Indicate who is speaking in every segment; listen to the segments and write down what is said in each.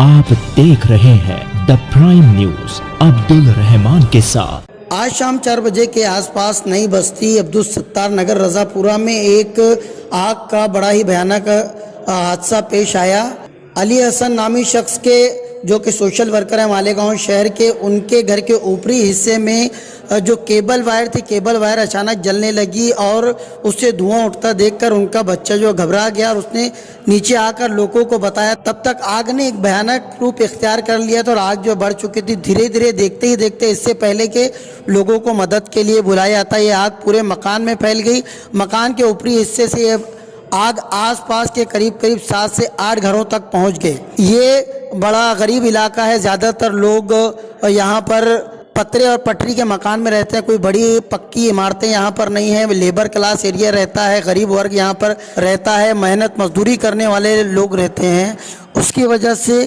Speaker 1: आप देख रहे हैं the prime news Abdul Rahman के साथ।
Speaker 2: आज शाम 4 बजे के आसपास नई बस्ती अब्दुल सत्तार नगर रजापुरा में एक आग का बड़ा ही भयानक हादसा पेश आया। अली हसन नामी शख्स के जो कि सोशल वर्कर है मालेगांव शहर के, उनके घर के ऊपरी हिस्से में जो केबल वायर थी, केबल वायर अचानक जलने लगी और उससे धुआं उठता देखकर उनका बच्चा जो घबरा गया और उसने नीचे आकर लोगों को बताया। तब तक आग ने एक भयानक रूप इख्तियार कर लिया था और आग जो बढ़ चुकी थी। धीरे धीरे देखते ही देखते इससे पहले के लोगों को मदद के लिए बुलाया जाता, ये आग पूरे मकान में फैल गई। मकान के ऊपरी हिस्से से ये आग आसपास के करीब 7 से 8 घरों तक पहुंच गए। ये बड़ा गरीब इलाका है, ज़्यादातर लोग यहाँ पर पतरे और पटरी के मकान में रहते हैं। कोई बड़ी पक्की इमारतें यहाँ पर नहीं है। लेबर क्लास एरिया रहता है, गरीब वर्ग यहाँ पर रहता है, मेहनत मजदूरी करने वाले लोग रहते हैं। उसकी वजह से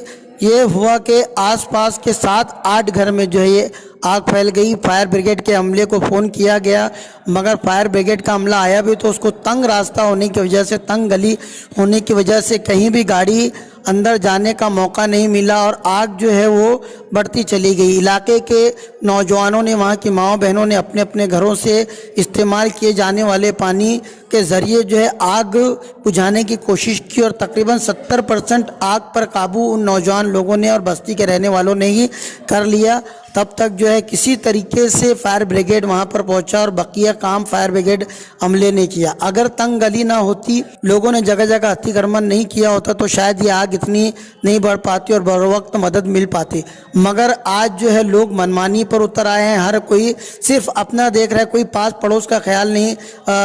Speaker 2: ये हुआ कि आसपास के 7-8 घर में जो है ये आग फैल गई। फायर ब्रिगेड के अमले को फ़ोन किया गया, मगर फायर ब्रिगेड का अमला आया भी तो उसको तंग रास्ता होने की वजह से, तंग गली होने की वजह से कहीं भी गाड़ी अंदर जाने का मौका नहीं मिला और आग जो है वो बढ़ती चली गई। इलाके के नौजवानों ने, वहाँ की माँओं बहनों ने अपने अपने घरों से इस्तेमाल किए जाने वाले पानी के ज़रिए जो है आग बुझाने की कोशिश की और तकरीबन 70% आग पर काबू उन नौजवान लोगों ने और बस्ती के रहने वालों ने ही कर लिया। तब तक जो है किसी तरीके से फायर ब्रिगेड वहाँ पर पहुँचा और बकिया काम फायर ब्रिगेड अमले ने किया। अगर तंग गली ना होती, लोगों ने जगह जगह अतिक्रमण नहीं किया होता तो शायद ये आग इतनी नहीं बढ़ पाती और बर वक्त मदद मिल पाती। मगर आज जो है लोग मनमानी पर उतर आए हैं। हर कोई सिर्फ अपना देख रहा है, कोई पास पड़ोस का ख्याल नहीं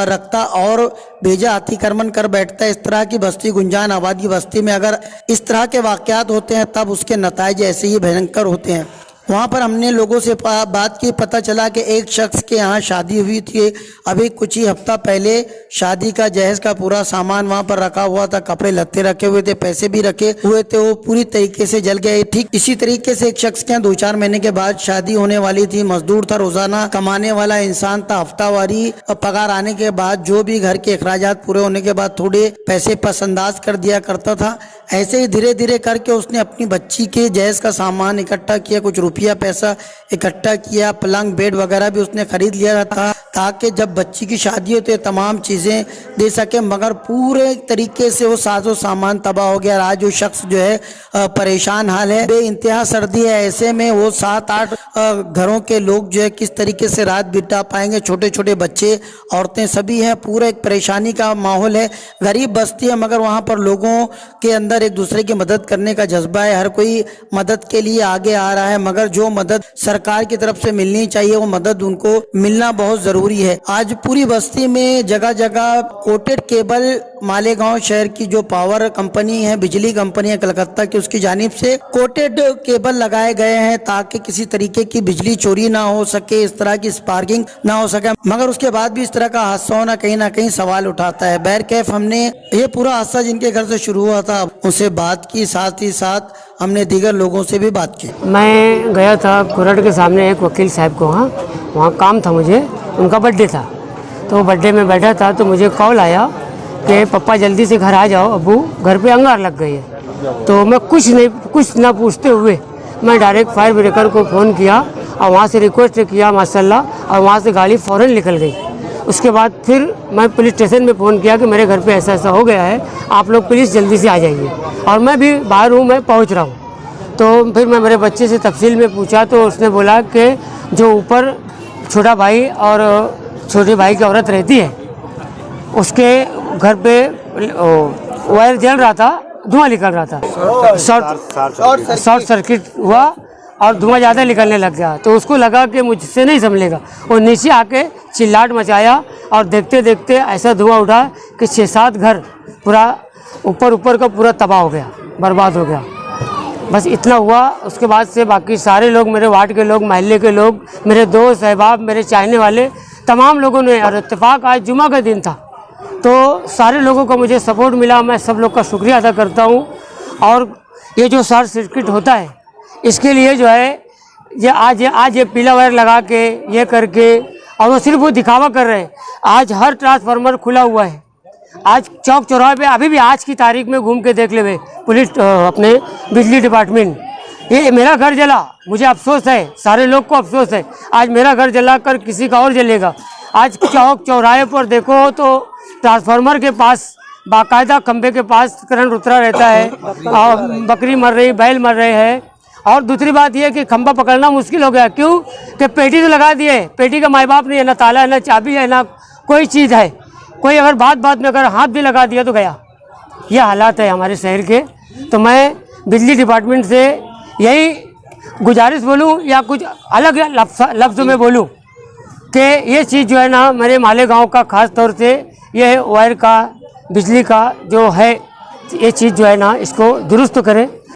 Speaker 2: रखता और बेजा अतिक्रमण कर बैठता है। इस तरह की बस्ती, गुंजान आबादी बस्ती में अगर इस तरह के वाक़यात होते हैं तब उसके नताइज ऐसे ही भयंकर होते हैं। वहाँ पर हमने लोगों से बात की, पता चला कि एक शख्स के यहाँ शादी हुई थी। अभी कुछ ही हफ्ता पहले शादी का जहेज का पूरा सामान वहाँ पर रखा हुआ था, कपड़े लत्ते रखे हुए थे, पैसे भी रखे हुए थे, वो पूरी तरीके से जल गए। ठीक इसी तरीके से एक शख्स के यहाँ 2-4 महीने के बाद शादी होने वाली थी। मजदूर था, रोजाना कमाने वाला इंसान था। हफ्तावारी पगार आने के बाद जो भी घर के अखराजात पूरे होने के बाद थोड़े पैसे पसंदाज कर दिया करता था। ऐसे ही धीरे धीरे करके उसने अपनी बच्ची के जहेज का सामान इकट्ठा किया, कुछ रुपया पैसा इकट्ठा किया, पलंग बेड वगैरह भी उसने खरीद लिया था ताकि जब बच्ची की शादी हो तो तमाम चीज़ें दे सके। मगर पूरे तरीके से वो साजो सामान तबाह हो गया। आज वो शख्स जो है परेशान हाल है, बेइंतहा सर्दी है। ऐसे में वो 7-8 घरों के लोग जो है किस तरीके से रात बिता पाएंगे। छोटे छोटे बच्चे, औरतें सभी हैं। पूरा एक परेशानी का माहौल है। गरीब बस्ती है मगर वहाँ पर लोगों के अंदर एक दूसरे की मदद करने का जज्बा है। हर कोई मदद के लिए आगे आ रहा है, मगर जो मदद सरकार की तरफ से मिलनी चाहिए वो मदद उनको मिलना बहुत जरूरी है। आज पूरी बस्ती में जगह जगह कोटेड केबल, मालेगांव शहर की जो पावर कंपनी है, बिजली कंपनी है कलकत्ता की, उसकी जानिब से कोटेड केबल लगाए गए हैं ताकि किसी तरीके की बिजली चोरी ना हो सके, इस तरह की स्पार्किंग ना हो सके। मगर उसके बाद भी इस तरह का हादसा होना कहीं ना कहीं सवाल उठाता है। बैरकैफ हमने ये पूरा हादसा जिनके घर से शुरू हुआ था उनसे बात की, साथ ही साथ हमने दीगर लोगों से भी बात की।
Speaker 3: मैं गया था कुरड़ के सामने एक वकील साहब को, वहाँ काम था मुझे, उनका बर्थडे था। तो बर्थडे में बैठा था तो मुझे कॉल आया कि पप्पा जल्दी से घर आ जाओ, अब्बू घर पे अंगार लग गई है। तो मैं कुछ ना पूछते हुए मैं डायरेक्ट फायर ब्रिगेड को फ़ोन किया और वहाँ से रिक्वेस्ट किया माशाल्लाह, और वहाँ से गाड़ी फ़ौरन निकल गई। उसके बाद फिर मैं पुलिस स्टेशन में फ़ोन किया कि मेरे घर पे ऐसा हो गया है, आप लोग प्लीज़ जल्दी से आ जाइए। और मैं भी बाहर हूँ, मैं पहुँच रहा हूँ। तो फिर मैं मेरे बच्चे से तफसील में पूछा तो उसने बोला कि जो ऊपर छोटा भाई और छोटे भाई की औरत रहती है उसके घर पे वायर जल रहा था, धुआं निकल रहा था, शॉर्ट सर्किट हुआ और धुआं ज़्यादा निकलने लग गया। तो उसको लगा कि मुझसे नहीं संभलेगा, वो नीचे आके चिल्लाहट मचाया और देखते देखते ऐसा धुआं उठा कि 6-7 घर पूरा ऊपर का पूरा तबाह हो गया, बर्बाद हो गया। बस इतना हुआ। उसके बाद से बाकी सारे लोग, मेरे वार्ड के लोग, महल्ले के लोग, मेरे दोस्त अहबाब, मेरे चाहने वाले, तमाम लोगों ने, और इत्तेफाक आज जुमा का दिन था तो सारे लोगों को मुझे सपोर्ट मिला। मैं सब लोग का शुक्रिया अदा करता हूँ। और ये जो शॉर्ट सर्किट होता है इसके लिए जो है ये आज ये पीला वायर लगा के ये करके, और वो सिर्फ वो दिखावा कर रहे हैं। आज हर ट्रांसफार्मर खुला हुआ है, आज चौक चौराहे पे अभी भी आज की तारीख में घूम के देख ले पुलिस अपने बिजली डिपार्टमेंट, ये मेरा घर जला, मुझे अफसोस है, सारे लोग को अफसोस है। आज मेरा घर जला कर किसी का और जलेगा। आज चौक चौराहे पर देखो तो ट्रांसफार्मर के पास बाकायदा खंबे के पास करंट उतरा रहता है और बकरी मर रही, बैल मर रहे हैं। और दूसरी बात यह कि खंबा पकड़ना मुश्किल हो गया, क्यों कि पेटी तो लगा दिए, पेटी का माई बाप नहीं है, ना ताला है, ना चाबी है, ना कोई चीज़ है। कोई अगर बात में अगर हाथ भी लगा दिया तो गया। ये हालात है हमारे शहर के। तो मैं बिजली डिपार्टमेंट से यही गुजारिश बोलूँ या कुछ अलग लफ्ज़ में बोलूँ कि ये चीज़ जो है ना मेरे मालेगांव का ख़ास तौर से ये वायर का, बिजली का जो है, ये चीज़ जो है ना इसको दुरुस्त करें।